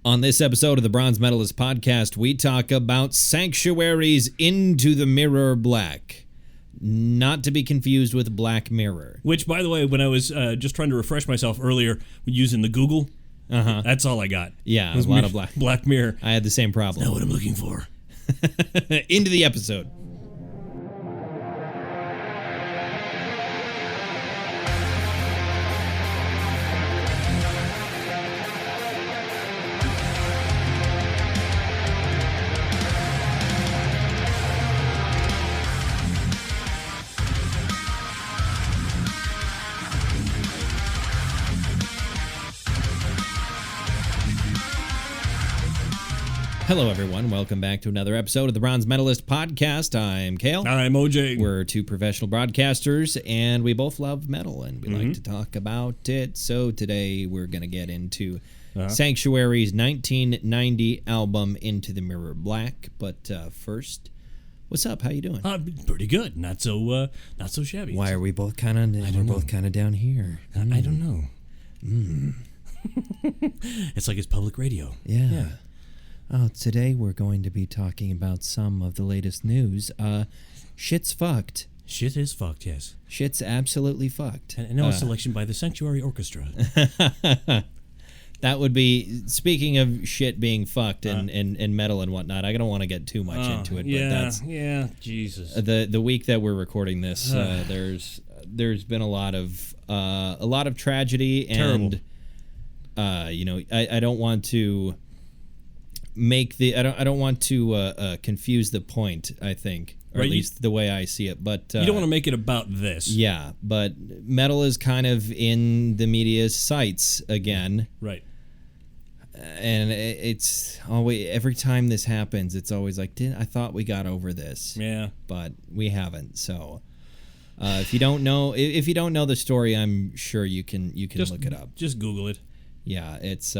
On this episode of the Bronze Metalist podcast, we talk about Sanctuary's Into the Mirror Black. Not to be confused with Black Mirror. Which, by the way, when I was just trying to refresh myself earlier using the Google, that's all I got. Yeah, a lot of Black Mirror. I had the same problem. That's not what I'm looking for. Into the episode. Hello, everyone. Welcome back to another episode of the Bronze Metalist podcast. I'm Kale. I'm OJ. We're two professional broadcasters, and we both love metal, and we like to talk about it. So today we're going to get into Sanctuary's 1990 album, Into the Mirror Black. But first, what's up? How you doing? Pretty good. Not so shabby. Why are we both kind of down here? I don't know. It's like it's public radio. Yeah. Oh, today we're going to be talking about some of the latest news. Shit's fucked. Shit is fucked, yes. Shit's absolutely fucked. And now a selection by the Sanctuary Orchestra. That would be, speaking of shit being fucked and metal and whatnot, I don't want to get too much into it. But Jesus. The week that we're recording this, there's been a lot of tragedy. Terrible. And, I don't want to I don't want to confuse the point, I think, or right, at least the way I see it. But you don't want to make it about this. Yeah, but metal is kind of in the media's sights again. Right. And it's always, every time this happens, it's always like, I thought we got over this. Yeah. But we haven't. So if you don't know the story, I'm sure you can just look it up. Just Google it. Yeah, it's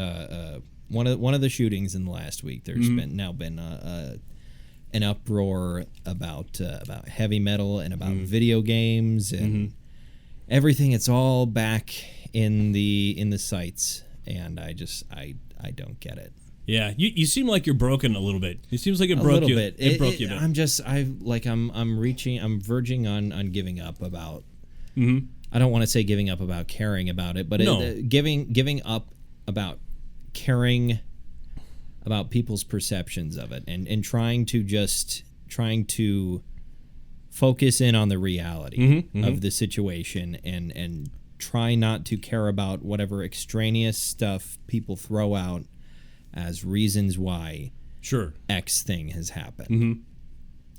one of the shootings in the last week. There's been an uproar about heavy metal and about video games and everything. It's all back in the sights, and I don't get it. Yeah, you seem like you're broken a little bit. It seems like it broke you. It broke you. I'm verging on giving up about. I don't want to say giving up about caring about it, but giving up about caring about people's perceptions of it and trying to focus in on the reality of the situation and try not to care about whatever extraneous stuff people throw out as reasons why X thing has happened.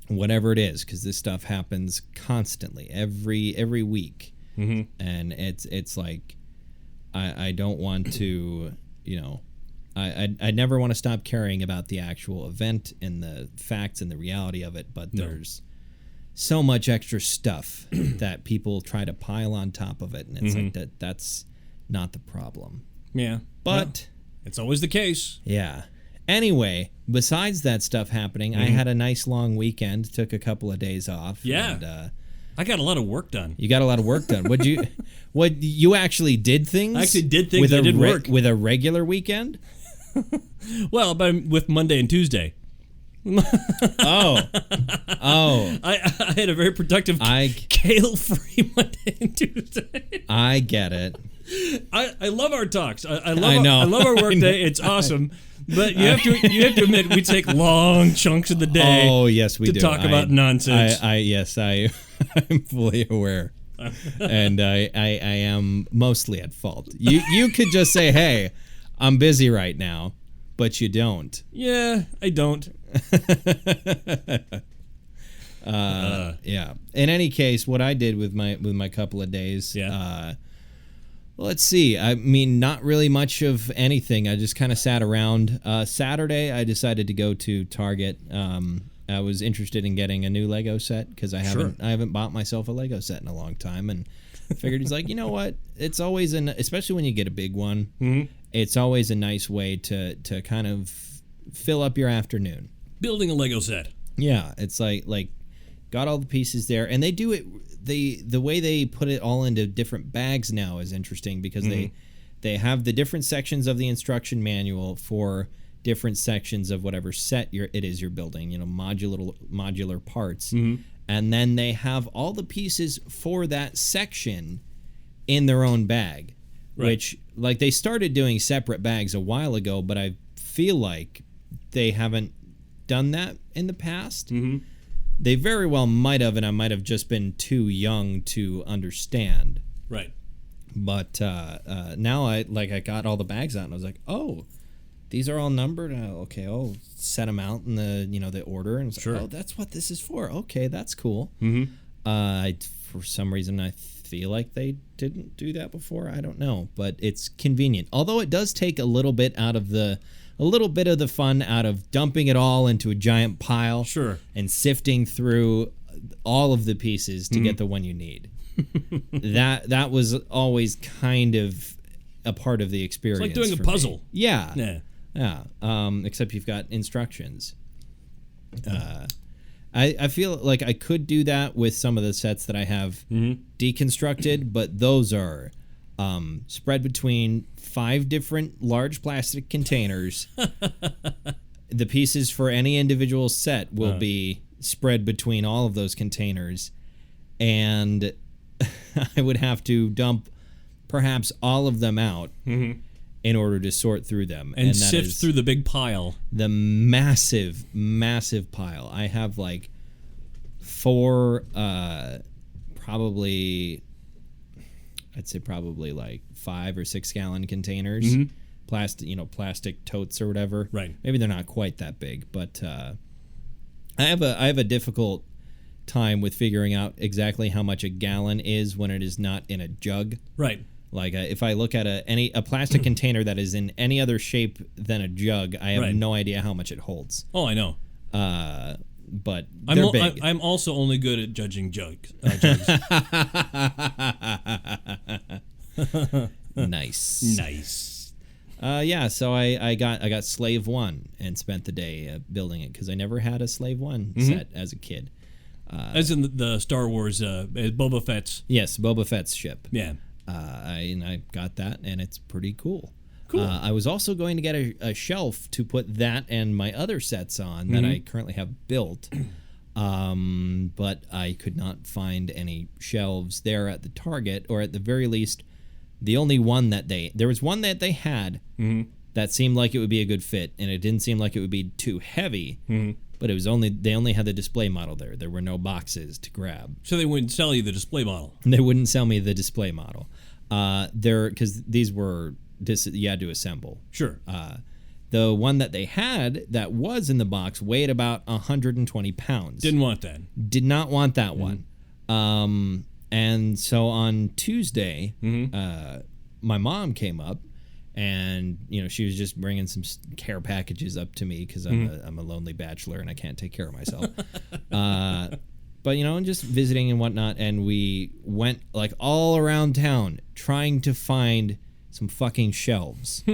Whatever it is, because this stuff happens constantly, every week. And it's like I don't want to, I never want to stop caring about the actual event and the facts and the reality of it, but there's so much extra stuff that people try to pile on top of it, and it's like that's not the problem. Yeah. But it's always the case. Yeah. Anyway, besides that stuff happening, I had a nice long weekend, took a couple of days off. Yeah. And, I got a lot of work done. You got a lot of work done. You actually did things? I actually did things. I did work. With a regular weekend? Well, but with Monday and Tuesday. Oh. I had a very productive kale-free Monday and Tuesday. I get it. I love our talks. I love our work day. It's awesome. But you have to admit, we take long chunks of the day. Oh, yes, we do. To talk about nonsense. I'm fully aware, and I am mostly at fault. You could just say, "Hey, I'm busy right now," but you don't. Yeah, I don't. Yeah. In any case, what I did with my couple of days. Yeah. Let's see. I mean, not really much of anything. I just kind of sat around. Saturday, I decided to go to Target. I was interested in getting a new Lego set because I haven't bought myself a Lego set in a long time, and figured he's like, you know what? It's always especially when you get a big one. It's always a nice way to kind of fill up your afternoon. Building a Lego set. Yeah, it's like got all the pieces there, and they do it. The way they put it all into different bags now is interesting because they have the different sections of the instruction manual for different sections of whatever set it is you're building, modular parts. And then they have all the pieces for that section in their own bag, which, like, they started doing separate bags a while ago, but I feel like they haven't done that in the past. They very well might have, and I might have just been too young to understand. Right. But now I got all the bags out, and I was like, oh, these are all numbered. Okay, I'll set them out in the order, and sure. Oh, that's what this is for. Okay, that's cool. For some reason, I feel like they didn't do that before. I don't know, but it's convenient. Although it does take a little bit of the fun out of dumping it all into a giant pile, sure, and sifting through all of the pieces to get the one you need. that was always kind of a part of the experience. It's like doing a puzzle. Me. Yeah. Except you've got instructions. I feel like I could do that with some of the sets that I have deconstructed, but those are spread between 5 different large plastic containers. The pieces for any individual set will be spread between all of those containers, and I would have to dump perhaps all of them out in order to sort through them. And sift through the big pile. The massive, massive pile. I have like 4, probably like 5 or 6 gallon containers. Plastic totes or whatever. Right. Maybe they're not quite that big, but I have a difficult time with figuring out exactly how much a gallon is when it is not in a jug. Right. Like if I look at a plastic container that is in any other shape than a jug, I have no idea how much it holds. Oh, I know. But they're big. I'm also only good at judging jugs. Nice. So I got Slave 1 and spent the day building it because I never had a Slave 1 set as a kid. As in the Star Wars Boba Fett's. Yes, Boba Fett's ship. Yeah. I got that, and it's pretty cool. Cool. I was also going to get a shelf to put that and my other sets on that I currently have built, but I could not find any shelves there at the Target, or at the very least, the only one that there was one that they had that seemed like it would be a good fit, and it didn't seem like it would be too heavy. But they only had the display model there. There were no boxes to grab. So they wouldn't sell you the display model. They wouldn't sell me the display model. Because these were you had to assemble. Sure. The one that they had that was in the box weighed about 120 pounds. Didn't want that. Did not want that one. And so on Tuesday, my mom came up. And she was just bringing some care packages up to me because I'm a lonely bachelor and I can't take care of myself. But and just visiting and whatnot, and we went like all around town trying to find some fucking shelves.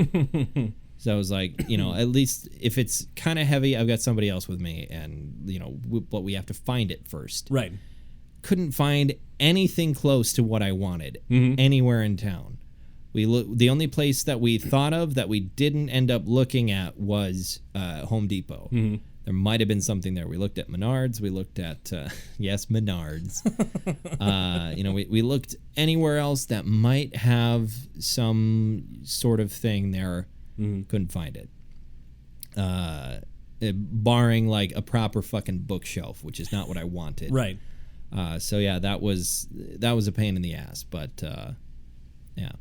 So I was like, at least if it's kind of heavy, I've got somebody else with me, and but we have to find it first. Right. Couldn't find anything close to what I wanted anywhere in town. The only place that we thought of that we didn't end up looking at was Home Depot. There might have been something there. We looked at Menards. We looked at yes, Menards. We looked anywhere else that might have some sort of thing there. Couldn't find it. Barring like a proper fucking bookshelf, which is not what I wanted. Right. So yeah, that was a pain in the ass, but yeah.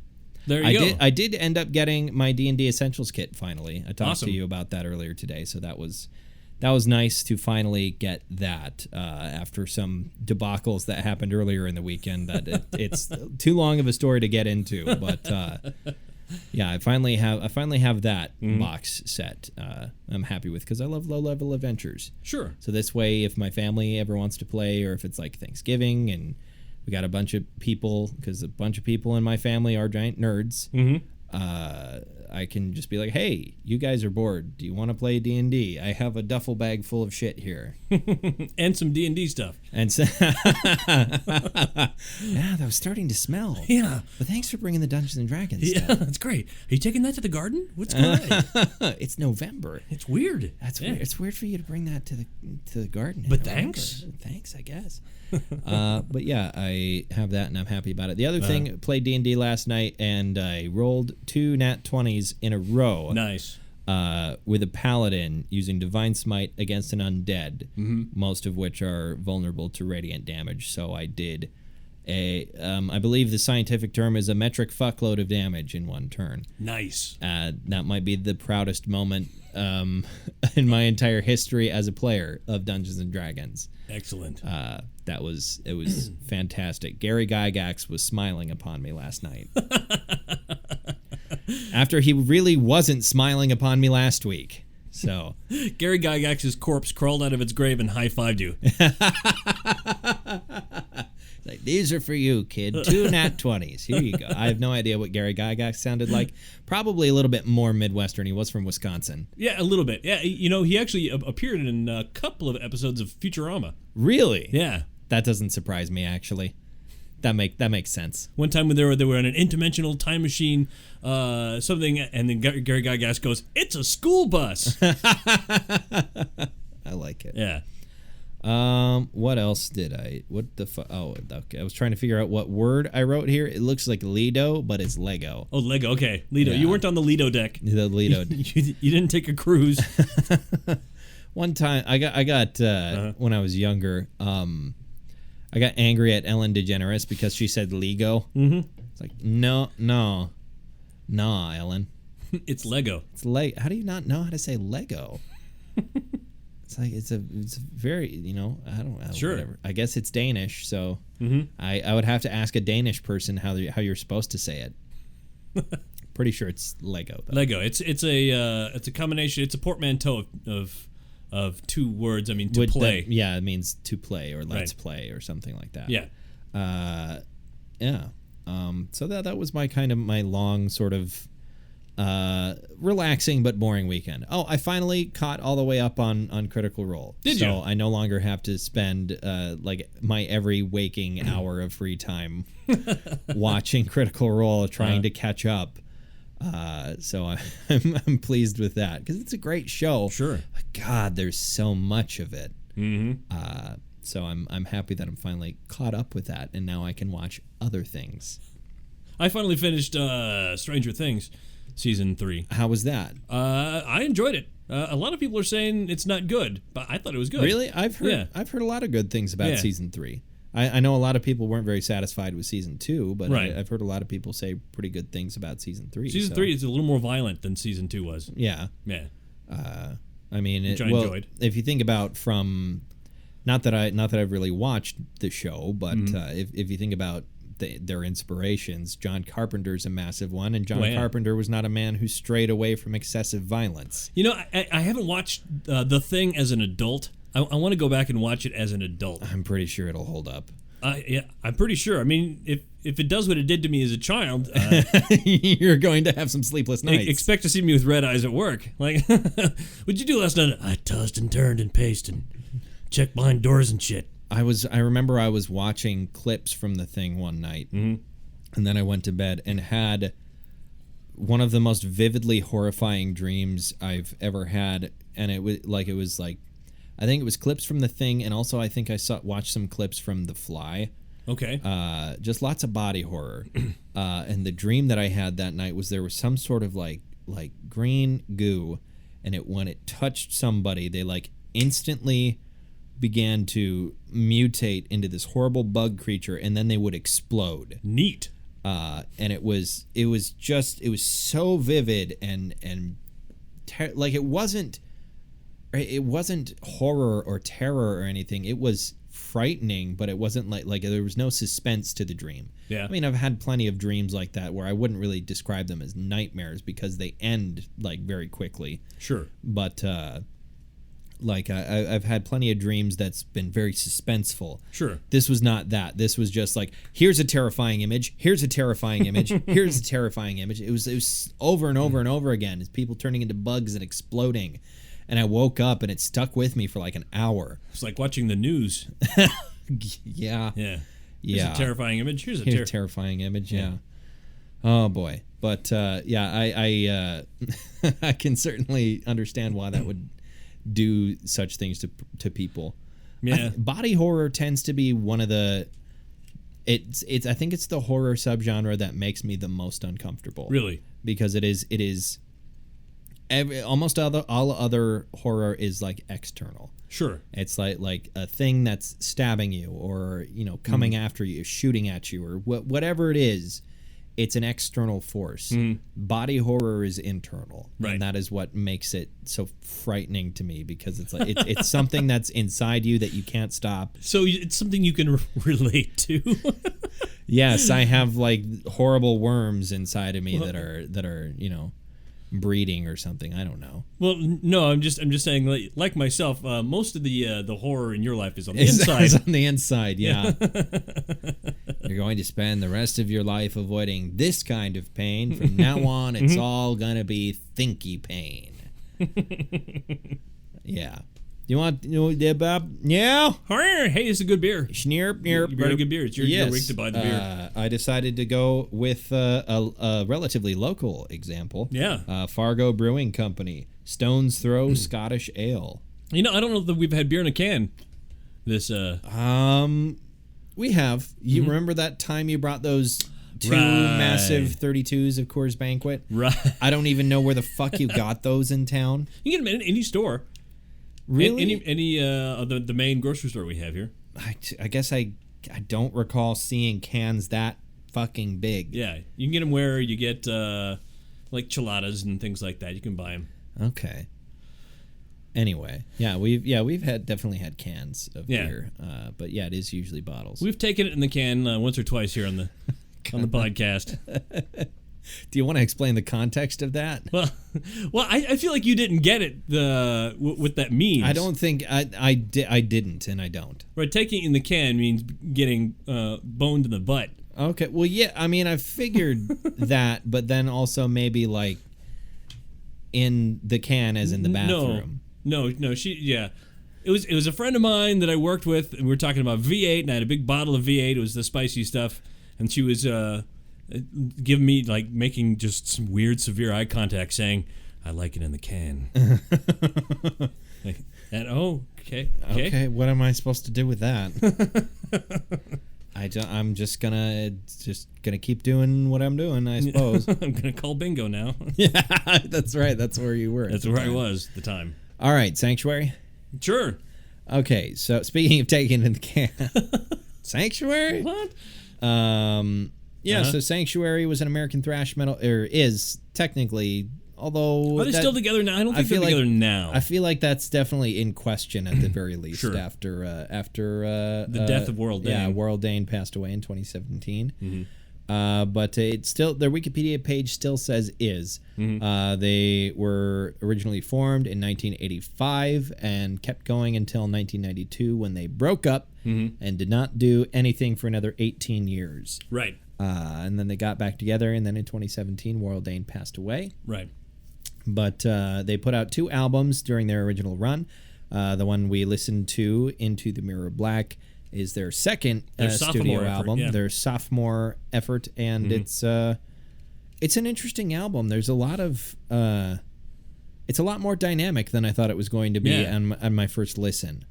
There you go. I did end up getting my D&D Essentials kit finally. I talked Awesome. to you about that earlier today, so that was nice to finally get that after some debacles that happened earlier in the weekend. That it's too long of a story to get into, but yeah, I finally have that box set. I'm happy with because I love low-level adventures. Sure. So this way, if my family ever wants to play, or if it's like Thanksgiving and we got a bunch of people, because a bunch of people in my family are giant nerds. I can just be like, hey, you guys are bored. Do you want to play D&D? I have a duffel bag full of shit here. And some D&D stuff. And so, yeah, that was starting to smell. Yeah. But thanks for bringing the Dungeons and Dragons stuff. Yeah, that's great. Are you taking that to the garden? What's going on? It's November. It's weird. That's weird. It's weird for you to bring that to the garden. But thanks. Thanks, I guess. But yeah, I have that and I'm happy about it. The other thing, played D&D last night and I rolled 2 nat 20s in a row. Nice. With a paladin using Divine Smite against an undead, most of which are vulnerable to radiant damage. So I did I believe the scientific term is a metric fuckload of damage in one turn. Nice. That might be the proudest moment in my entire history as a player of Dungeons and Dragons. Excellent. It was fantastic. Gary Gygax was smiling upon me last night. After he really wasn't smiling upon me last week. So Gary Gygax's corpse crawled out of its grave and high-fived you. Like, these are for you, kid. 2 nat 20s. Here you go. I have no idea what Gary Gygax sounded like. Probably a little bit more Midwestern. He was from Wisconsin. Yeah, a little bit. Yeah, he actually appeared in a couple of episodes of Futurama. Really? Yeah. That doesn't surprise me, actually. That makes sense. One time when they were in an interdimensional time machine, something, and then Gary Gygax goes, "It's a school bus." I like it. Yeah. What else did I? What the fuck? Oh, okay. I was trying to figure out what word I wrote here. It looks like Lido, but it's Lego. Oh, Lego. Okay, Lido. Yeah. You weren't on the Lido deck. The Lido. You didn't take a cruise. One time, I got when I was younger. I got angry at Ellen DeGeneres because she said Lego. Mm-hmm. It's like no, Ellen. It's Lego. It's How do you not know how to say Lego? It's like it's very, I don't know. Sure. Whatever. I guess it's Danish, so I would have to ask a Danish person how you're supposed to say it. Pretty sure it's Lego though. Lego. It's a combination. It's a portmanteau of two words. I mean, to play. It means to play or let's play or something like that. Yeah. Yeah. So that was my long sort of relaxing but boring weekend. Oh, I finally caught all the way up on Critical Role. Did you? So I no longer have to spend like my every waking hour of free time watching Critical Role, trying to catch up. So I'm pleased with that because it's a great show. Sure. But God, there's so much of it. Mm-hmm. So I'm happy that I'm finally caught up with that, and now I can watch other things. I finally finished Stranger Things season 3. How was that? I enjoyed it. A lot of people are saying it's not good, but I thought it was good. Really? I've heard a lot of good things about season 3. I know a lot of people weren't very satisfied with season 2, but I've heard a lot of people say pretty good things about season 3. Season 3 is a little more violent than season 2 was. Yeah. Yeah. I mean, which I enjoyed. If you think about from, not that I've really watched the show, but if you think about their inspirations, John Carpenter's a massive one, and John Carpenter was not a man who strayed away from excessive violence. I haven't watched The Thing as an adult. I want to go back and watch it as an adult. I'm pretty sure it'll hold up. Yeah, I'm pretty sure. I mean, if it does what it did to me as a child, you're going to have some sleepless nights. Expect to see me with red eyes at work. Like, what'd you do last night? I tossed and turned and paced and checked behind doors and shit. I remember I was watching clips from The Thing one night, and then I went to bed and had one of the most vividly horrifying dreams I've ever had, and it was like I think it was clips from The Thing, and also I think I watched some clips from The Fly. Okay. Just lots of body horror. And the dream that I had that night was there was some sort of like green goo, and when it touched somebody, they like instantly began to mutate into this horrible bug creature, and then they would explode. Neat. And it was so vivid and like it wasn't horror or terror or anything. It was frightening, but it wasn't like there was no suspense to the dream. Yeah. I mean, I've had plenty of dreams like that where I wouldn't really describe them as nightmares because they end like very quickly. Sure. But like I've had plenty of dreams that's been very suspenseful. Sure. This was not that. This was just like, here's a terrifying image. Here's a terrifying image. Here's a terrifying image. It was over and over and over again. It's people turning into bugs and exploding. And I woke up and it stuck with me for like an hour. It's like watching the news. Yeah. Yeah. Here's a terrifying image. Here's a terrifying image. Yeah. Oh boy. But I I can certainly understand why that would do such things to people. Yeah. Body horror tends to be one of the it's I think it's the horror subgenre that makes me the most uncomfortable. Really? Because it is almost all other horror is like external. Sure. It's like a thing that's stabbing you or, coming after you, shooting at you, or whatever it is. It's an external force. Body horror is internal, right. And that is what makes it so frightening to me, because it's like it's something that's inside you that you can't stop. So it's something you can relate to. Yes, I have like horrible worms inside of me that are breeding or something. I don't know. Well, no, I'm just saying, like myself, most of the horror in your life is on the inside. It's on the inside, yeah. You're going to spend the rest of your life avoiding this kind of pain. From now on, it's all gonna be thinky pain. Yeah. You want Bob? Yeah. Hey, it's a good beer. Schneer. You brought a good beer. It's your week to buy the beer. I decided to go with a relatively local example. Yeah. Fargo Brewing Company, Stone's Throw Scottish Ale. I don't know that we've had beer in a can. We have. You remember that time you brought those two massive 32s of Coors Banquet? Right. I don't even know where the fuck you got those in town. You can get them in any store. Really? Any the main grocery store we have here. I guess I don't recall seeing cans that fucking big. Yeah, you can get them where you get like chiladas and things like that. You can buy them. Okay. Anyway, we've definitely had cans of beer, but it is usually bottles. We've taken it in the can once or twice here on the podcast. Do you want to explain the context of that? Well, I feel like you didn't get it what that means. I don't think I didn't, and I don't. Right, taking it in the can means getting boned in the butt. Okay, well, yeah, I mean, I figured that, but then also maybe like in the can as in the bathroom. No, it was a friend of mine that I worked with, and we were talking about V8, and I had a big bottle of V8. It was the spicy stuff, and she was giving me, like, making just some weird, severe eye contact, saying, "I like it in the can." Okay. What am I supposed to do with that? I'm just gonna keep doing what I'm doing, I suppose. I'm gonna call bingo now. Yeah, that's right. That's where you were. That's where I was at the time. All right, Sanctuary. Sure. Okay, so speaking of taking in the can, Sanctuary. What? So Sanctuary was an American thrash metal, or is technically, although are they still together now? I don't think they're together now. I feel like that's definitely in question at the very least. Sure. After the death of Worrell Dane. Yeah, Worrell Dane passed away in 2017. But it's still, their Wikipedia page still says is. They were originally formed in 1985 and kept going until 1992 when they broke up and did not do anything for another 18 years. Right. And then they got back together, and then in 2017, Worrell Dane passed away. Right. But they put out 2 albums during their original run. The one we listened to, Into the Mirror of Black, is their second studio album, their sophomore effort, and it's an interesting album. There's a lot of it's a lot more dynamic than I thought it was going to be on my first listen.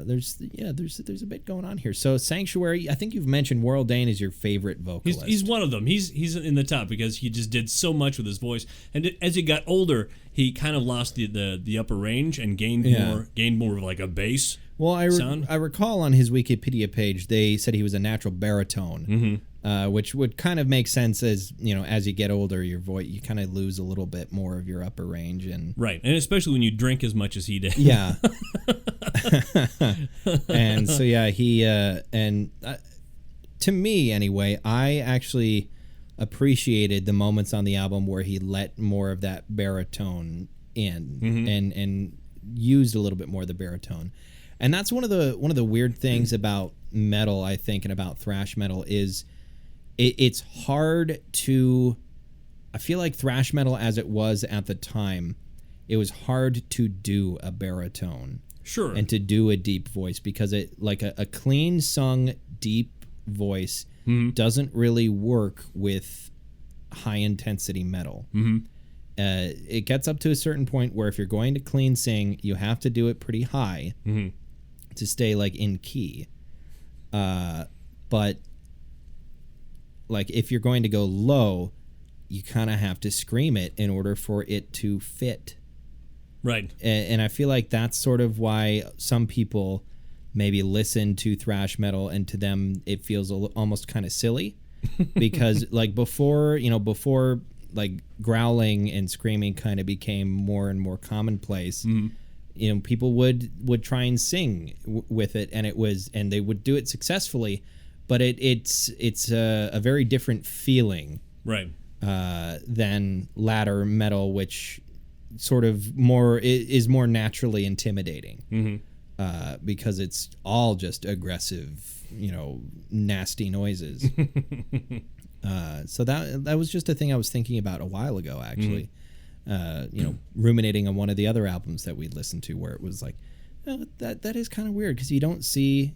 There's a bit going on here. So Sanctuary, I think you've mentioned Worrell Dane is your favorite vocalist. He's one of them. He's in the top because he just did so much with his voice, and as he got older, he kind of lost the upper range and gained more of like a bass. Well, I recall on his Wikipedia page they said he was a natural baritone, which would kind of make sense as as you get older, your voice, you kind of lose a little bit more of your upper range, and right, and especially when you drink as much as he did. Yeah. And so he to me anyway, I actually appreciated the moments on the album where he let more of that baritone in, and used a little bit more of the baritone. And that's one of the weird things about metal, I think, and about thrash metal is it's hard to. I feel like thrash metal, as it was at the time, it was hard to do a baritone, sure, and to do a deep voice because it like a clean sung deep voice doesn't really work with high intensity metal. It gets up to a certain point where if you're going to clean sing, you have to do it pretty high. To stay like in key, but like if you're going to go low, you kind of have to scream it in order for it to fit, right? And I feel like that's sort of why some people maybe listen to thrash metal and to them it feels almost kind of silly because like before like growling and screaming kind of became more and more commonplace. People would try and sing with it, and they would do it successfully, but it's a very different feeling, right? Than ladder metal, which sort of is more naturally intimidating, because it's all just aggressive, nasty noises. So that was just a thing I was thinking about a while ago, actually. Ruminating on one of the other albums that we'd listened to, where it was like, that is kind of weird because you don't see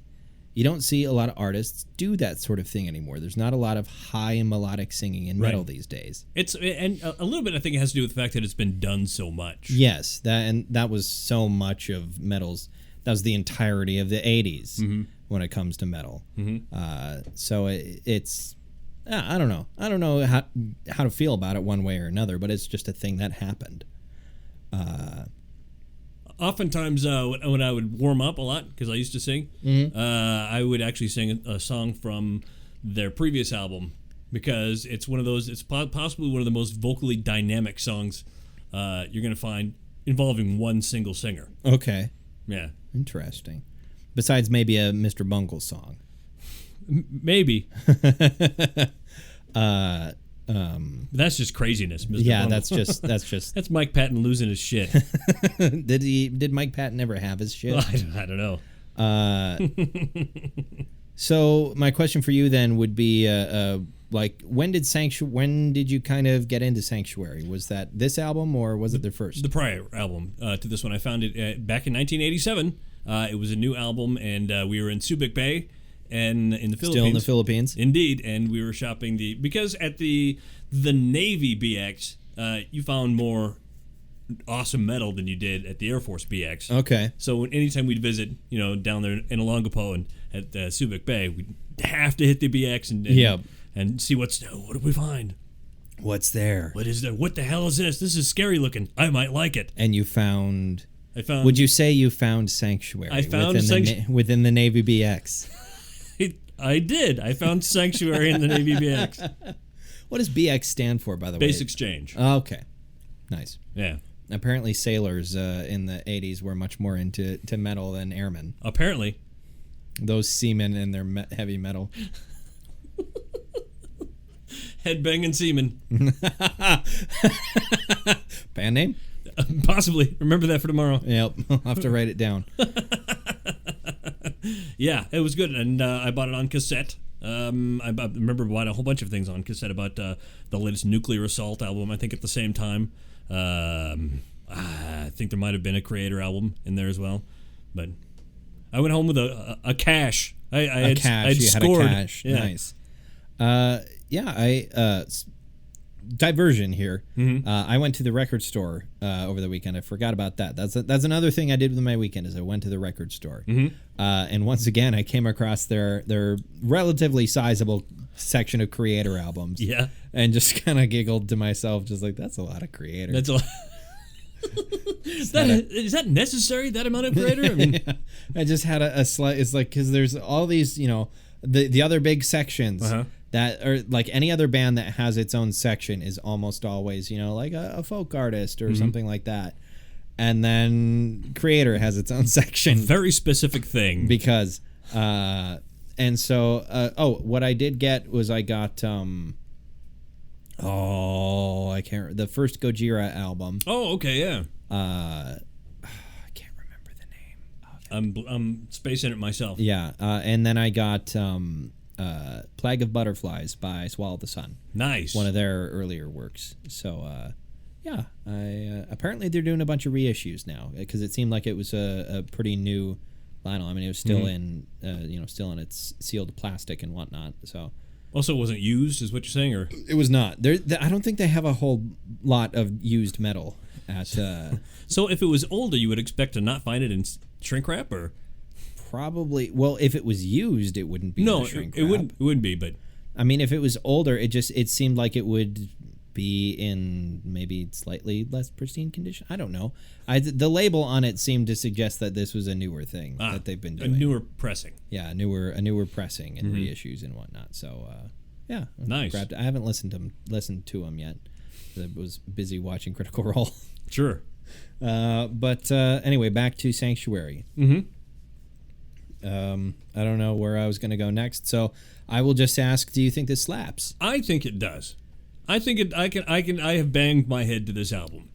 a lot of artists do that sort of thing anymore. There's not a lot of high melodic singing in metal these days. And a little bit I think it has to do with the fact that it's been done so much. Yes, that was so much of metal's. That was the entirety of the 80s when it comes to metal. So it's. I don't know. I don't know how to feel about it one way or another, but it's just a thing that happened. Oftentimes, when I would warm up a lot, because I used to sing, I would actually sing a song from their previous album, because it's one of those. It's possibly one of the most vocally dynamic songs you're going to find involving one single singer. Okay. Yeah. Interesting. Besides maybe a Mr. Bungle song. Maybe. That's just craziness, Mr. Yeah, Bungle. That's Mike Patton losing his shit. Did Mike Patton ever have his shit? I don't know. So my question for you then would be, like, when did you kind of get into Sanctuary? Was that this album or was it their first? The prior album to this one. I found it back in 1987. It was a new album, and we were in Subic Bay. And in the Philippines. Still in the Philippines. Indeed. And we were shopping because at the Navy BX, you found more awesome metal than you did at the Air Force BX. Okay. So anytime we'd visit, down there in Olongapo and at Subic Bay, we'd have to hit the BX and see what do we find? What's there? What is there? What the hell is this? This is scary looking. I might like it. And you found... Would you say you found Sanctuary? I found within the Navy BX. I did. I found Sanctuary in the Navy BX. What does BX stand for, by the way? Base Exchange. Oh, okay. Nice. Yeah. Apparently sailors in the 80s were much more into metal than airmen. Apparently. Those seamen and their heavy metal. Headbanging seamen. Band name? Possibly. Remember that for tomorrow. Yep. I'll have to write it down. Yeah, it was good, and I bought it on cassette. I remember buying a whole bunch of things on cassette about the latest Nuclear Assault album, I think at the same time. I think there might have been a Creator album in there as well. But I went home with a cache. I had scored. Had a cache. Yeah. Nice. Diversion here. I went to the record store over the weekend. I forgot about that. That's another thing I did with my weekend is I went to the record store. And once again, I came across their relatively sizable section of Creator albums. Yeah. And just kind of giggled to myself, just like, that's a lot of Creator. That's a lot. Is that necessary, that amount of Creator? I mean, yeah. I just had a slight, it's like, because there's all these, the other big sections. That are like any other band that has its own section is almost always, like a folk artist or something like that. And then Creator has its own section. Very specific thing. Because, and so, what I did get was I got, the first Gojira album. Oh, okay, yeah. I can't I'm spacing it myself. Yeah, and then I got Plague of Butterflies by Swallow the Sun. Nice. One of their earlier works. So, yeah, apparently they're doing a bunch of reissues now because it seemed like it was a pretty new vinyl. I mean, it was still in, still in its sealed plastic and whatnot. So. Also, it wasn't used, is what you're saying, or it was not. I don't think they have a whole lot of used metal at. So, if it was older, you would expect to not find it in shrink wrap, or probably. Well, if it was used, it wouldn't be. No, in shrink it wrap. wouldn't. It wouldn't be. But I mean, if it was older, it seemed like it would be in maybe slightly less pristine condition. I don't know. The label on it seemed to suggest that this was a newer thing that they've been doing. A newer pressing. Yeah, a newer pressing and reissues and whatnot. So, yeah, nice. I haven't listened to them yet. I was busy watching Critical Role. Sure. But anyway, back to Sanctuary. I don't know where I was going to go next, so I will just ask: do you think this slaps? I think it does. I think it. I have banged my head to this album.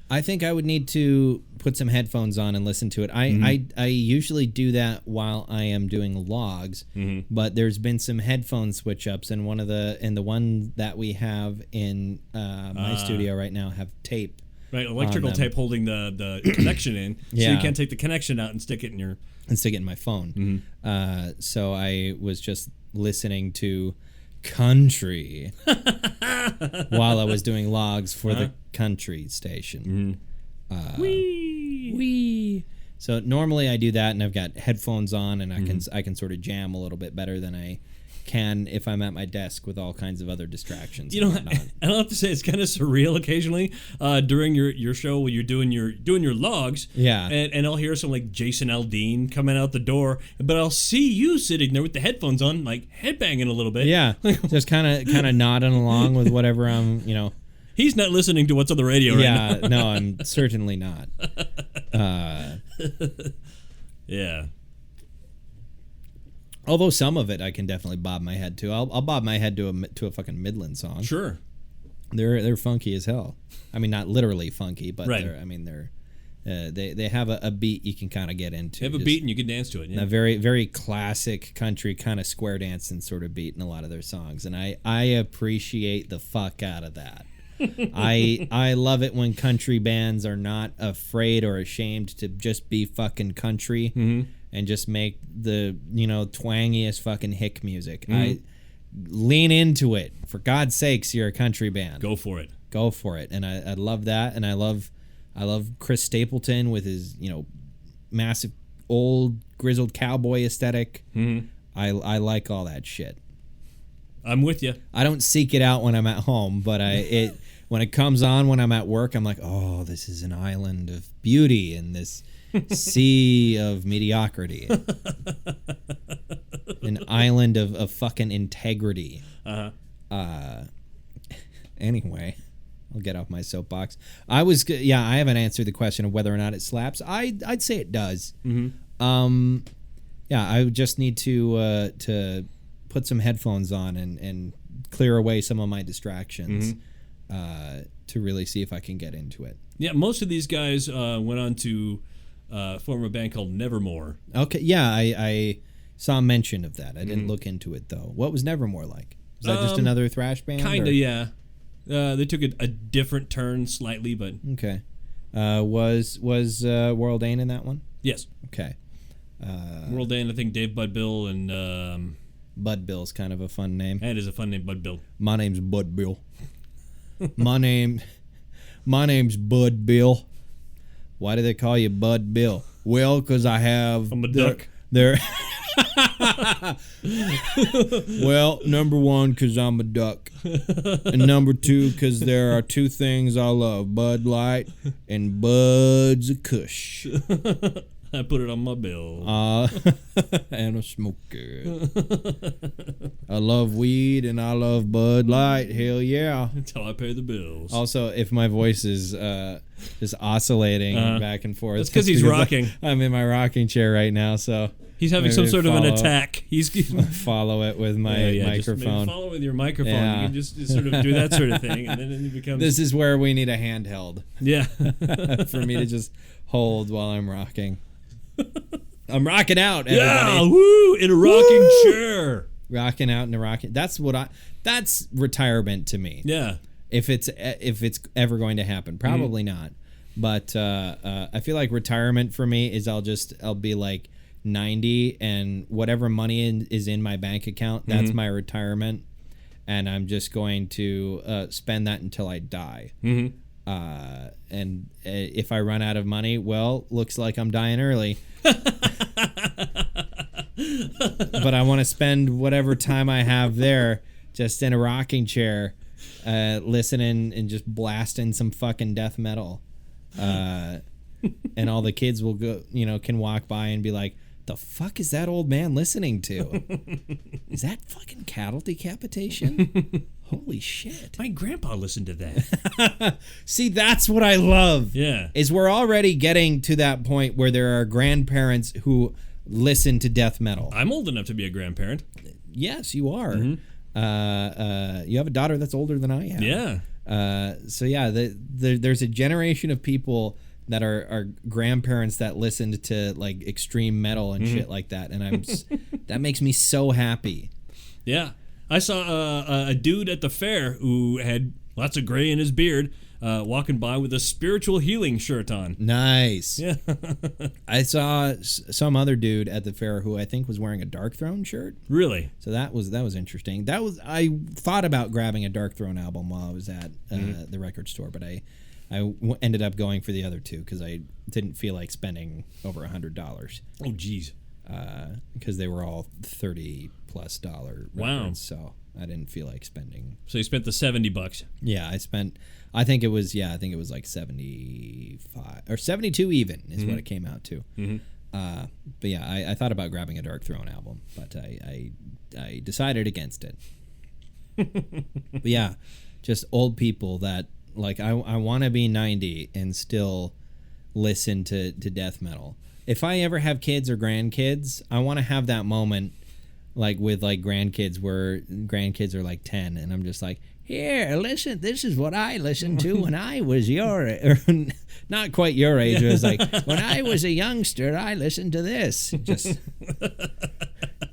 I think I would need to put some headphones on and listen to it. I usually do that while I am doing logs, but there's been some headphone switch ups, and the one that we have in my studio right now have tape. Right, electrical tape holding the connection in, so you can't take the connection out and stick it in your my phone. So I was just listening to country while I was doing logs for the country station. Wee. So normally I do that, and I've got headphones on, and I can sort of jam a little bit better than I can if I'm at my desk with all kinds of other distractions. I'll have to say it's kind of surreal occasionally during your show when you're doing your logs. Yeah. And I'll hear some like Jason Aldean coming out the door, but I'll see you sitting there with the headphones on, like headbanging a little bit. Yeah. Just kind of nodding along with whatever I'm, He's not listening to what's on the radio right now. Yeah, no, I'm certainly not. Yeah. Although some of it I can definitely bob my head to. I'll bob my head to a fucking Midland song. Sure. They're funky as hell. I mean, not literally funky, but right. they have a beat you can kind of get into. They have a beat and you can dance to it. Yeah. A very, very classic country kind of square dancing sort of beat in a lot of their songs, and I appreciate the fuck out of that. I love it when country bands are not afraid or ashamed to just be fucking country and just make the twangiest fucking hick music. I lean into it. For God's sakes, you're a country band. Go for it. And I love that, and I love Chris Stapleton with his massive old grizzled cowboy aesthetic. I like all that shit. I'm with you. I don't seek it out when I'm at home, but when it comes on when I'm at work, I'm like, oh, this is an island of beauty in this sea of mediocrity. An island of fucking integrity. Anyway, I'll get off my soapbox. I haven't answered the question of whether or not it slaps. I'd say it does. I would just need to put some headphones on and clear away some of my distractions to really see if I can get into it. Yeah, most of these guys went on to form a band called Nevermore. Okay, yeah, I saw mention of that. I didn't look into it, though. What was Nevermore like? Was that just another thrash band? Kind of, yeah. They took a different turn slightly, but... Okay. Was World Ain in that one? Yes. Okay. World Ain, I think Dave Bud Bill and... Bud Bill's kind of a fun name. It is a fun name, Bud Bill. My name's Bud Bill. my name's Bud Bill. Why do they call you Bud Bill? Well, because I'm a duck. Well, number one, because I'm a duck. And number two, because there are two things I love, Bud Light and Bud's a Kush. I put it on my bill. And a smoker. I love weed and I love Bud Light. Hell yeah. That's how I pay the bills. Also, if my voice is just oscillating back and forth. That's because he's rocking. I'm in my rocking chair right now, so... He's having some sort of an attack. He's follow it with my microphone. Just follow with your microphone. Yeah. You can just sort of do that sort of thing, and then it becomes... This is where we need a handheld. Yeah. For me to just hold while I'm rocking. I'm rocking out, everybody. Yeah, woo, in a rocking chair. Rocking out in a rocking. That's retirement to me. Yeah. If it's ever going to happen, probably not. But I feel like retirement for me is I'll be like 90 and whatever money is in my bank account, that's my retirement, and I'm just going to spend that until I die. And if I run out of money, well, looks like I'm dying early. But I want to spend whatever time I have there just in a rocking chair, listening and just blasting some fucking death metal. And all the kids will go, can walk by and be like, the fuck is that old man listening to? Is that fucking cattle decapitation? Holy shit. My grandpa listened to that. See, that's what I love. Yeah. Is we're already getting to that point where there are grandparents who listen to death metal. I'm old enough to be a grandparent. Yes, you are. You have a daughter that's older than I am. Yeah. So yeah, there's a generation of people that are grandparents that listened to like extreme metal and shit like that, and that makes me so happy. Yeah, I saw a dude at the fair who had lots of gray in his beard, walking by with a spiritual healing shirt on. Nice. Yeah. I saw some other dude at the fair who I think was wearing a Dark Throne shirt. Really? So that was interesting. I thought about grabbing a Dark Throne album while I was at the record store, but I ended up going for the other two because I didn't feel like spending over $100. Oh, geez. Because they were all $30+ records. Wow. So I didn't feel like spending. So you spent the $70. Yeah, I think it was like 75 or 72 even is what it came out to. But yeah, I thought about grabbing a Dark Throne album, but I decided against it. But yeah, just old people that like I want to be 90 and still listen to death metal. If I ever have kids or grandkids, I want to have that moment like with like grandkids where grandkids are like 10 and I'm just like, here, listen, this is what I listened to when I was your or not quite your age. It was like when I was a youngster, I listened to this. Just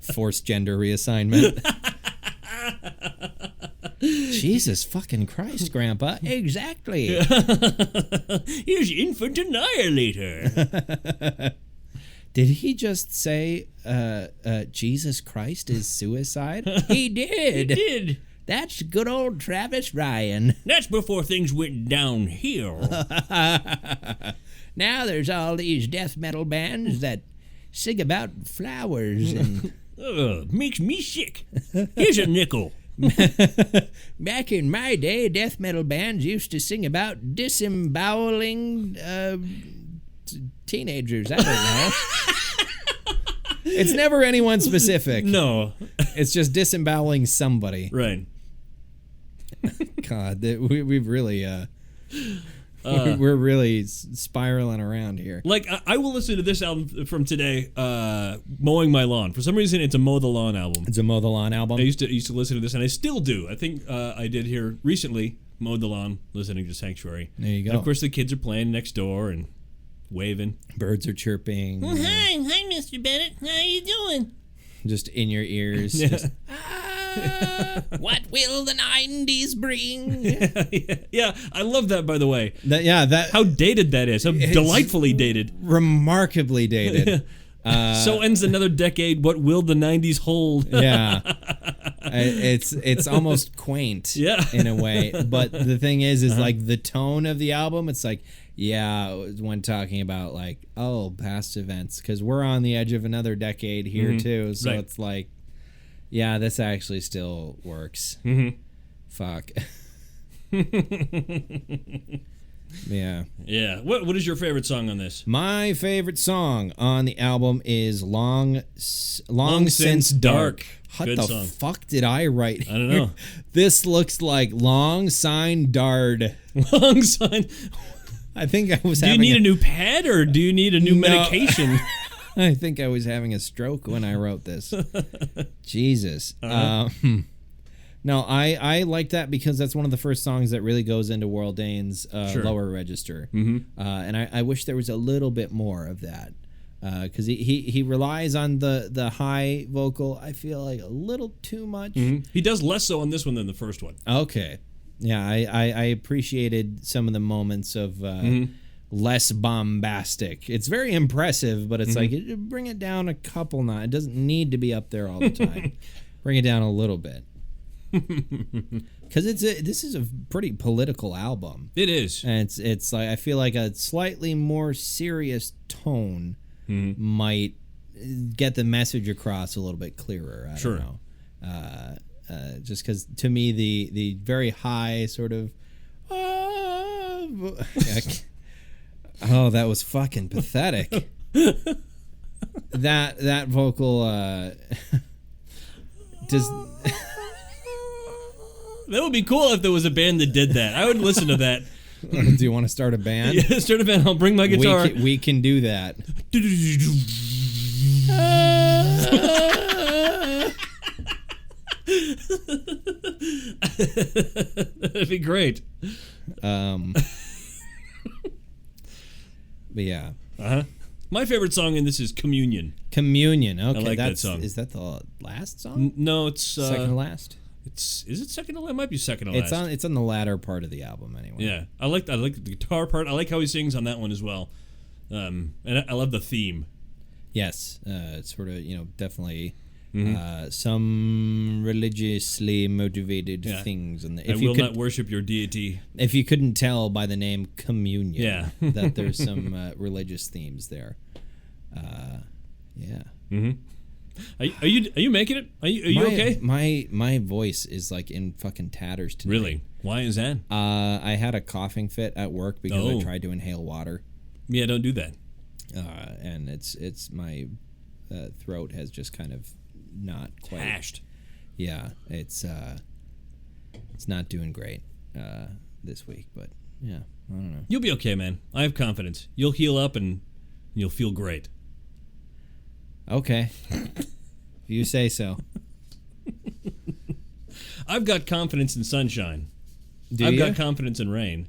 forced gender reassignment. Jesus fucking Christ, Grandpa. Exactly. Here's Infant Annihilator. Did he just say Jesus Christ is suicide? He did. He did. That's good old Travis Ryan. That's before things went downhill. Now there's all these death metal bands that sing about flowers and... Makes me sick. Here's a nickel. Back in my day, death metal bands used to sing about disemboweling teenagers. I don't know. It's never anyone specific. No. It's just disemboweling somebody. Right. God, we've really... we're really spiraling around here. Like, I will listen to this album from today, Mowing My Lawn. For some reason, it's a Mow the Lawn album. It's a Mow the Lawn album? I used to listen to this, and I still do. I think I did here recently, Mowed the Lawn, listening to Sanctuary. There you go. And of course, the kids are playing next door and waving. Birds are chirping. Oh, hi, Mr. Bennett. How you doing? Just in your ears. Yeah. Just, what will the 90s bring? Yeah, I love that, by the way. How dated that is. How delightfully dated. Remarkably dated. So ends another decade. What will the 90s hold? Yeah. It's almost quaint in a way. But the thing is like the tone of the album, it's like, when talking about like, past events, because we're on the edge of another decade here too. So it's like, yeah, this actually still works. Fuck. Yeah. Yeah. What is your favorite song on this? My favorite song on the album is Long Since Dark. What Good the song. fuck did I write here? I don't know. This looks like Long Sign Dard. Long Sign. I think I was Do you need a new pad or do you need a new medication? I think I was having a stroke when I wrote this. Jesus. No, I like that because that's one of the first songs that really goes into World Dane's lower register. And I wish there was a little bit more of that. because he relies on the high vocal. I feel like a little too much. He does less so on this one than the first one. Okay, yeah, I appreciated some of the moments of less bombastic. It's very impressive, but it's like bring it down a couple notches. It doesn't need to be up there all the time. Bring it down a little bit. Because this is a pretty political album. It is, and it's like I feel like a slightly more serious tone might get the message across a little bit clearer. I don't know. Just because to me the very high sort of oh, that was fucking pathetic. that vocal does. That would be cool if there was a band that did that. I would listen to that. Do you want to start a band? Yeah, start a band. I'll bring my guitar. We can do that. That'd be great. But yeah. My favorite song in this is Communion. Communion. Okay, I like that song. Is that the last song? No, it's second to last. Is it second to last? It might be second to last. It's on the latter part of the album anyway. Yeah, I like the guitar part. I like how he sings on that one as well. And I love the theme. Yes, it's sort of definitely some religiously motivated things. And I will not worship your deity. If you couldn't tell by the name Communion, yeah. that there's some religious themes there. Yeah. Are you making it? Are you okay? My voice is like in fucking tatters tonight. Really? Why is that? I had a coughing fit at work because I tried to inhale water. Yeah, don't do that. And it's my throat has just kind of not quite hashed. Yeah, it's not doing great this week, but yeah, I don't know. You'll be okay, man. I have confidence. You'll heal up and you'll feel great. Okay. You say so. I've got confidence in sunshine. I've got confidence in rain.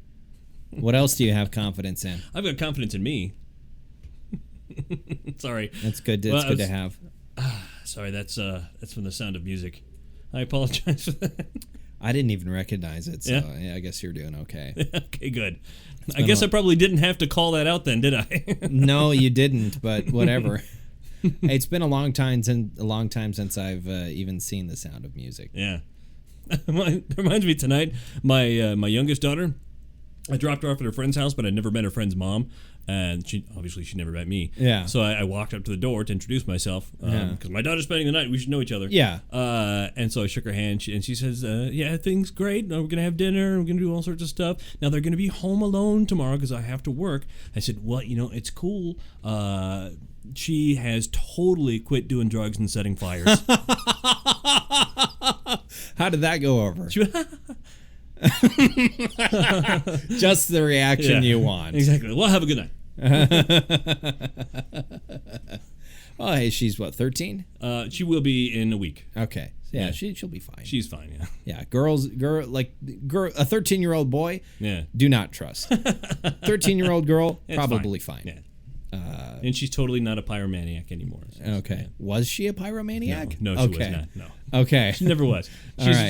What else do you have confidence in? I've got confidence in me. Sorry. That's good. That's good to have. Sorry, that's from The Sound of Music. I apologize for that. I didn't even recognize it, so yeah, I guess you're doing okay. Okay, good. I guess I probably didn't have to call that out then, did I? No, you didn't, but whatever. Hey, it's been a long time since I've even seen The Sound of Music. Yeah. It reminds me tonight, my youngest daughter, I dropped her off at her friend's house, but I'd never met her friend's mom, and she never met me. Yeah. So I walked up to the door to introduce myself, because my daughter's spending the night. We should know each other. Yeah. And so I shook her hand, and she says, "Yeah, thing's great. We're gonna have dinner. We're gonna do all sorts of stuff. Now they're gonna be home alone tomorrow because I have to work." I said, "Well, it's cool. She has totally quit doing drugs and setting fires." How did that go over? Just the reaction you want. Exactly. Well, have a good night. Oh, hey, she's what, 13? She will be in a week. Okay. Yeah. She'll be fine. She's fine, yeah. Yeah, a 13-year-old boy, do not trust. 13-year-old girl, probably fine. Yeah. And she's totally not a pyromaniac anymore. So okay. Yeah. Was she a pyromaniac? No, she was not. No. Okay. She never was.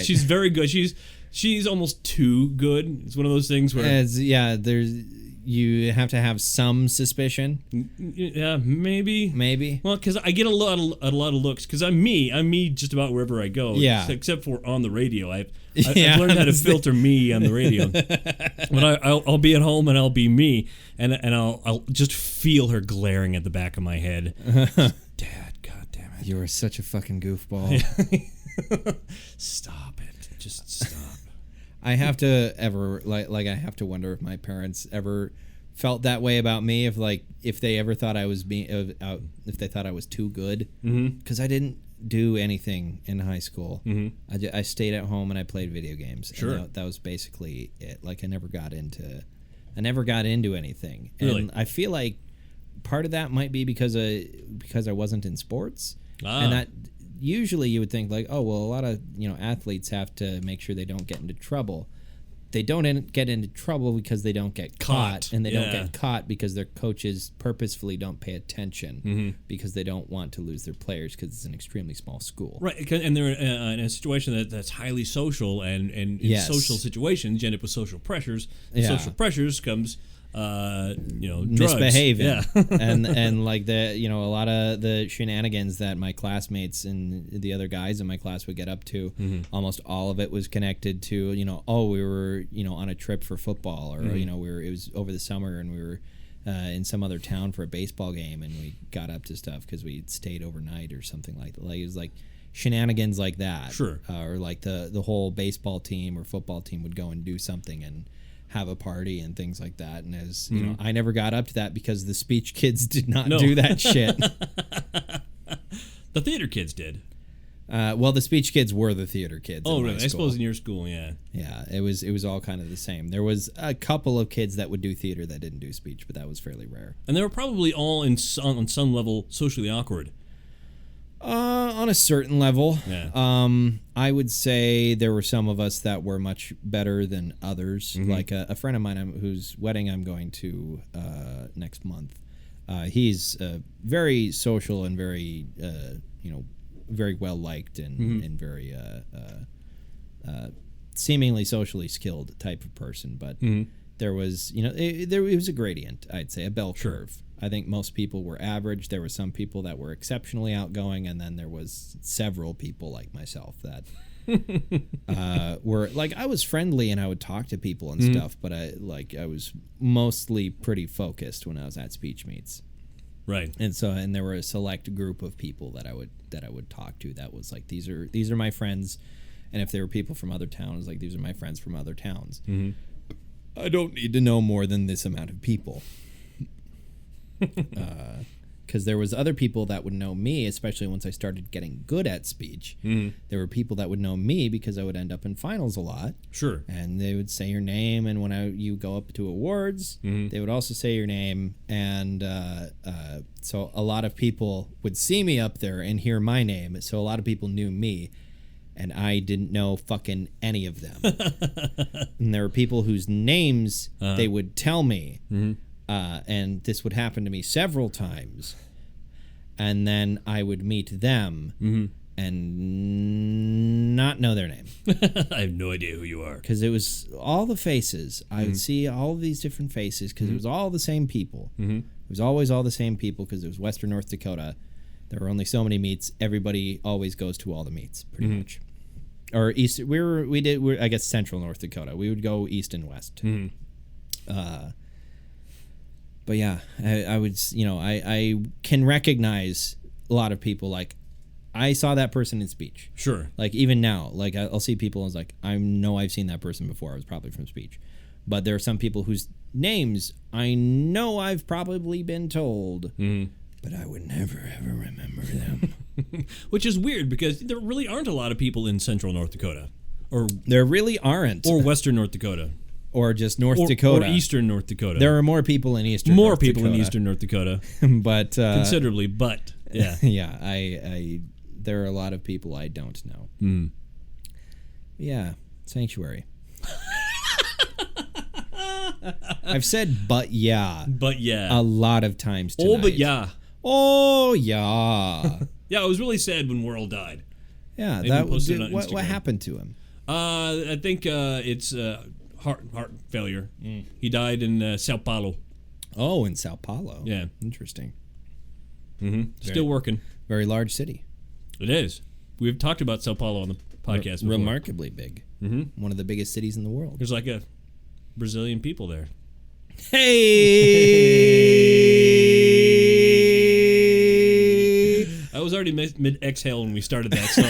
She's very good. She's almost too good. It's one of those things where you have to have some suspicion. Yeah, maybe. Well, because I get a lot of looks. Because I'm me just about wherever I go. Yeah. Except for on the radio. I've learned how to filter me on the radio. But I'll be at home and I'll be me, and I'll just feel her glaring at the back of my head. Dad, God damn it! You are such a fucking goofball. Stop it! Just stop. I have to I have to wonder if my parents ever felt that way about me, if they ever thought I was if they thought I was too good, because I didn't do anything in high school. I stayed at home and I played video games. Sure. And that was basically it. Like I never got into anything. Really? And I feel like part of that might be because I wasn't in sports, and that. Usually you would think like, oh, well, a lot of athletes have to make sure they don't get into trouble. they don't get into trouble because they don't get caught, and they don't Yeah. get caught because their coaches purposefully don't pay attention because they don't want to lose their players because it's an extremely small school. Right, and they're in a situation that's highly social, and in Yes. social situations, you end up with social pressures. Yeah. Social pressures comes, drugs. Misbehaving. Yeah. and like a lot of the shenanigans that my classmates and the other guys in my class would get up to, almost all of it was connected to, we were, on a trip for football, or, it was over the summer and we were in some other town for a baseball game, and we got up to stuff because we stayed overnight or something like that. Like, it was like shenanigans like that. Sure. Or like the whole baseball team or football team would go and do something and have a party and things like that. And as you know, I never got up to that because the speech kids did not do that shit. The theater kids did. Well, the speech kids were the theater kids. Oh, in my really? I school. suppose in your school, yeah. Yeah, it was all kind of the same. There was a couple of kids that would do theater that didn't do speech, but that was fairly rare. And they were probably all on some level socially awkward. On a certain level. Yeah. I would say there were some of us that were much better than others. Like a friend of mine whose wedding I'm going to next month. He's very social and very, very well liked and very seemingly socially skilled type of person. But there was, it was a gradient, I'd say, a bell curve. I think most people were average. There were some people that were exceptionally outgoing, and then there was several people like myself that were like, I was friendly and I would talk to people and stuff, but I was mostly pretty focused when I was at speech meets. Right. And there were a select group of people that I would talk to that was like, these are my friends, and if they were people from other towns, like, these are my friends from other towns. I don't need to know more than this amount of people. Because there was other people that would know me, especially once I started getting good at speech. There were people that would know me because I would end up in finals a lot. Sure. And they would say your name, and when you go up to awards, they would also say your name. And so a lot of people would see me up there and hear my name. So a lot of people knew me, and I didn't know fucking any of them. And there were people whose names they would tell me. And this would happen to me several times. And then I would meet them and not know their name. I have no idea who you are. Because it was all the faces. I would see all of these different faces because it was all the same people. It was always all the same people because it was Western North Dakota. There were only so many meets. Everybody always goes to all the meets, pretty much. Or east. We're I guess Central North Dakota. We would go east and west. But yeah, I would, I can recognize a lot of people. Like, I saw that person in speech. Sure. Like, even now, like, I'll see people and it's like, I know I've seen that person before. I was probably from speech. But there are some people whose names I know I've probably been told, but I would never, ever remember them. Which is weird because there really aren't a lot of people in Central North Dakota. Or there really aren't. Or Western North Dakota. Or just North Dakota. Or Eastern North Dakota. There are more people in Eastern North Dakota. More people in Eastern North Dakota. But considerably, but yeah. Yeah, I there are a lot of people I don't know. Yeah, sanctuary. I've said but yeah a lot of times tonight. Oh, but yeah. Oh, yeah. Yeah, it was really sad when Worrell died. Yeah, that was what happened to him? I think it's heart failure. He died in Sao Paulo. Oh, in Sao Paulo. Yeah. Interesting. Still working. Very large city. It is. We've talked about Sao Paulo on the podcast before. Remarkably big. One of the biggest cities in the world. There's like a Brazilian people there. Hey! I was already mid-exhale when we started that, so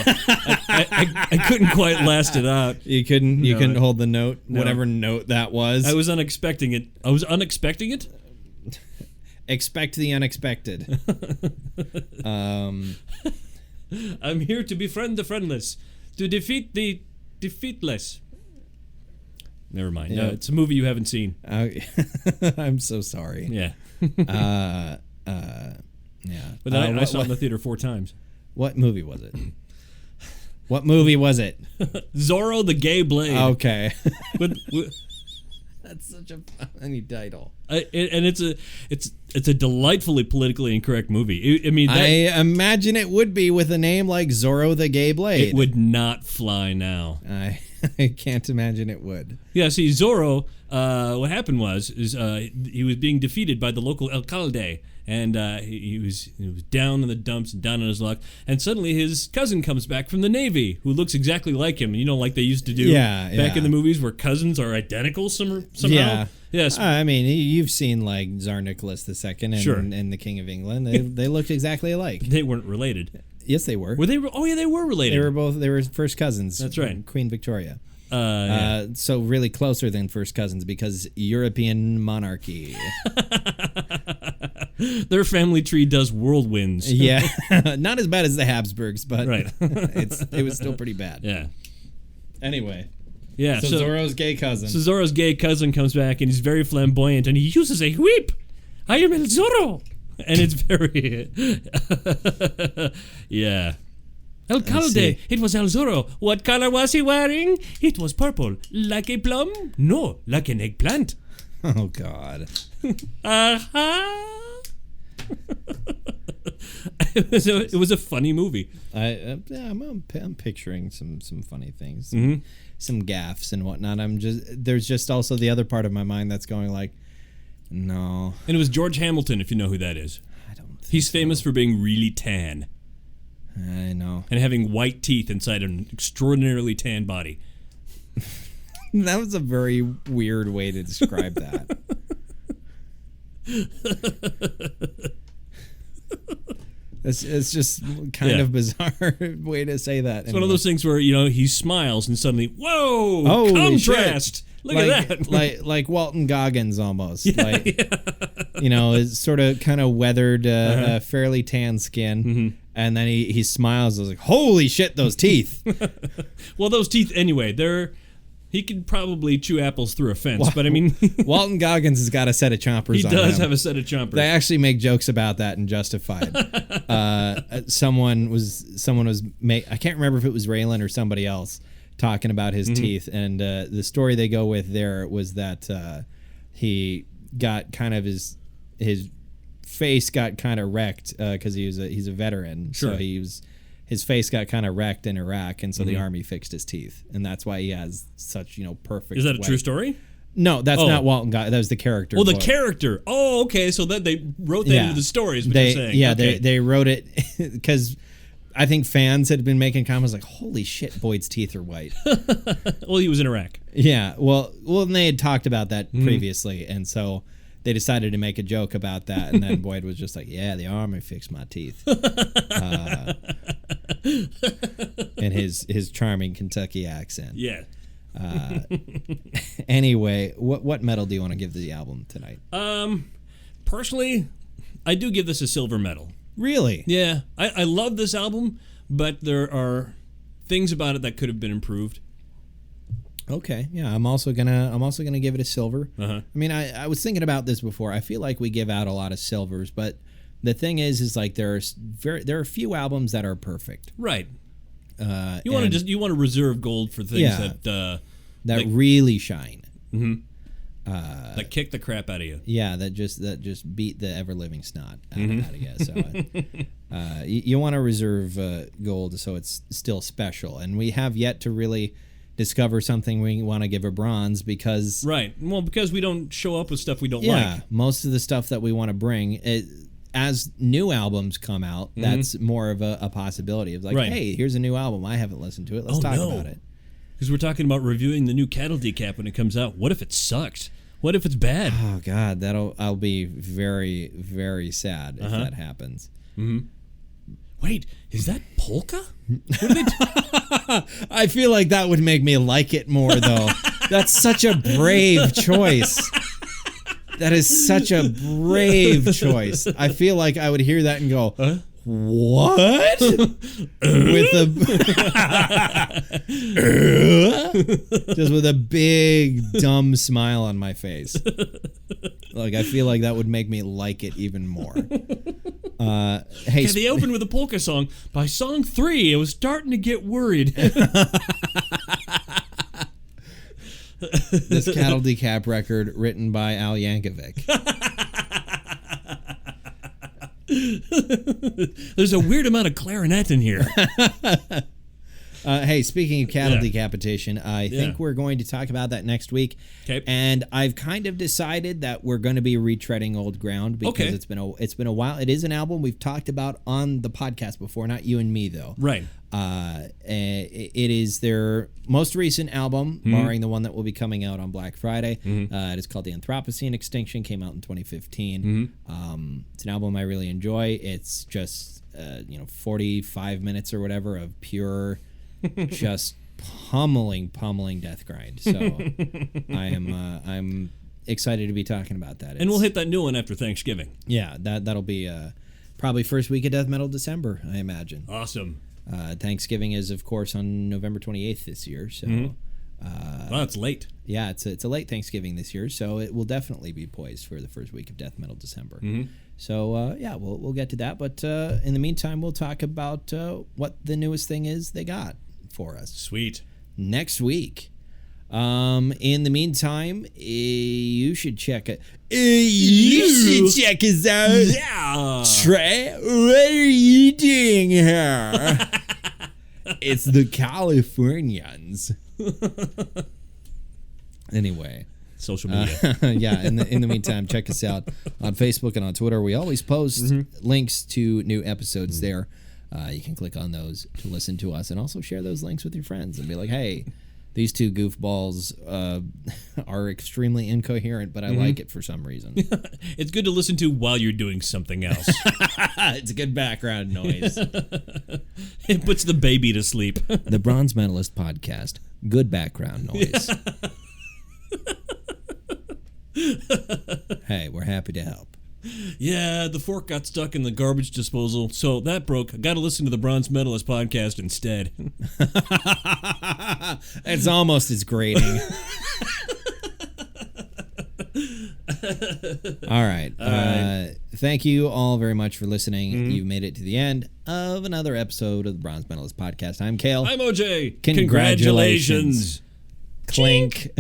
I couldn't quite last it out. You couldn't hold the note, whatever note that was. I was unexpecting it. Expect the unexpected. I'm here to befriend the friendless, to defeat the defeatless. Never mind. Yeah. No, it's a movie you haven't seen. I'm so sorry. Yeah. Yeah. But I saw it in the theater 4 times. What movie was it? What movie was it? Zorro the Gay Blade. Okay. But That's such a funny title. And it's a delightfully politically incorrect movie. I imagine it would be with a name like Zorro the Gay Blade. It would not fly now. I can't imagine it would. Yeah, see, Zorro, what happened was he was being defeated by the local alcalde, and he was down in the dumps and down on his luck, and suddenly his cousin comes back from the Navy, who looks exactly like him, like they used to do back in the movies where cousins are identical somehow. Yeah. Yes. I mean, you've seen like Tsar Nicholas II and the King of England. They looked exactly alike. They weren't related. Yes, they were. Were they? Oh, yeah, they were related. They were first cousins. That's right. Queen Victoria. Yeah. So really closer than first cousins because European monarchy. Their family tree does whirlwinds. Yeah. Not as bad as the Habsburgs, but right. it was still pretty bad. Yeah. Anyway. Yeah. So Zorro's gay cousin. So Zorro's gay cousin comes back and he's very flamboyant and he uses a whip. I am El Zorro. And it's very... yeah. Alcalde, it was El Zorro. What color was he wearing? It was purple. Like a plum? No, like an eggplant. Oh, God. It was a funny movie. I'm picturing some funny things, Mm-hmm. some gaffes and whatnot. There's just also the other part of my mind that's going like, no. And it was George Hamilton, if you know who that is. I don't think He's famous for being really tan. I know. And having white teeth inside an extraordinarily tan body. That was a very weird way to describe that. It's just kind of bizarre way to say that. It's one of those things where he smiles and suddenly, whoa, holy contrast! Shit. Look at that, like Walton Goggins almost. Yeah, it's sort of kind of weathered, fairly tan skin, mm-hmm. and then he smiles. I was like, holy shit, those teeth! Well, those teeth anyway. He could probably chew apples through a fence, but I mean... Walton Goggins has got a set of chompers on him. He does have a set of chompers. They actually make jokes about that in Justified. Someone was I can't remember if it was Raylan or somebody else talking about his mm-hmm. teeth, and the story they go with there was that he got kind of his face got kind of wrecked because he's a veteran. Sure. So his face got kind of wrecked in Iraq, and so mm-hmm. the army fixed his teeth, and that's why he has such perfect. Is that a true story? No, that's not Walton Goggins. That was the character. Oh, the character. Oh, okay. So that they wrote that into the story. Is what you're saying? Yeah, okay. they wrote it because I think fans had been making comments like, "Holy shit, Boyd's teeth are white." Well, he was in Iraq. Yeah. Well, and they had talked about that mm-hmm. previously, and so they decided to make a joke about that, and then Boyd was just like, "Yeah, the army fixed my teeth." In his charming Kentucky accent. Yeah. Anyway, what medal do you want to give the album tonight? Personally, I do give this a silver medal. Really? Yeah. I love this album, but there are things about it that could have been improved. Okay, yeah, I'm also gonna give it a silver. Uh-huh. I mean, I was thinking about this before. I feel like we give out a lot of silvers, but the thing is like there are a few albums that are perfect. Right. You want to reserve gold for things that really shine. Mm-hmm. That kick the crap out of you. Yeah, that just beat the ever living snot out mm-hmm. of you. So you want to reserve gold so it's still special, and we have yet to really discover something we want to give a bronze because because we don't show up with stuff we don't like. Yeah, most of the stuff that we want to bring as new albums come out, mm-hmm. that's more of a possibility of like, hey, here's a new album, I haven't listened to it, let's talk about it. Because we're talking about reviewing the new Cattle Decap when it comes out. What if it sucked? What if it's bad? Oh God, I'll be very, very sad if that happens. Mm-hmm. Wait, is that polka? What are they I feel like that would make me like it more, though. That's such a brave choice. That is such a brave choice. I feel like I would hear that and go, what? Just with a big, dumb smile on my face. Like, I feel like that would make me like it even more. Hey, they opened with a polka song. By song 3, I was starting to get worried. This Cattle Decap record written by Al Yankovic. There's a weird amount of clarinet in here. Hey, speaking of cattle decapitation, I think we're going to talk about that next week. Okay. And I've kind of decided that we're going to be retreading old ground because it's been a while. It is an album we've talked about on the podcast before, not you and me though. Right. It is their most recent album, barring the one that will be coming out on Black Friday. It is called The Anthropocene Extinction. Came out in 2015. It's an album I really enjoy. It's just 45 minutes or whatever of pure. Just pummeling death grind. So I'm excited to be talking about that. And we'll hit that new one after Thanksgiving. Yeah, that'll be probably first week of Death Metal December, I imagine. Awesome. Thanksgiving is of course on November 28th this year. So Well, it's late. Yeah, it's a late Thanksgiving this year, so it will definitely be poised for the first week of Death Metal December. So we'll get to that. But in the meantime, we'll talk about what the newest thing is they got for us. Sweet. Next week. In the meantime, you should check it. You should check us out. Yeah. Trey, what are you doing here? It's the Californians. Anyway. Social media. In the meantime, check us out on Facebook and on Twitter. We always post links to new episodes there. You can click on those to listen to us and also share those links with your friends and be like, hey, these two goofballs are extremely incoherent, but I like it for some reason. It's good to listen to while you're doing something else. It's a good background noise. It puts the baby to sleep. The Bronze Metalist Podcast. Good background noise. Hey, we're happy to help. Yeah, the fork got stuck in the garbage disposal, so that broke. I got to listen to the Bronze Medalist podcast instead. It's almost as grating. All right. Thank you all very much for listening. You've made it to the end of another episode of the Bronze Medalist Podcast. I'm Kale. I'm OJ. Congratulations. Clink.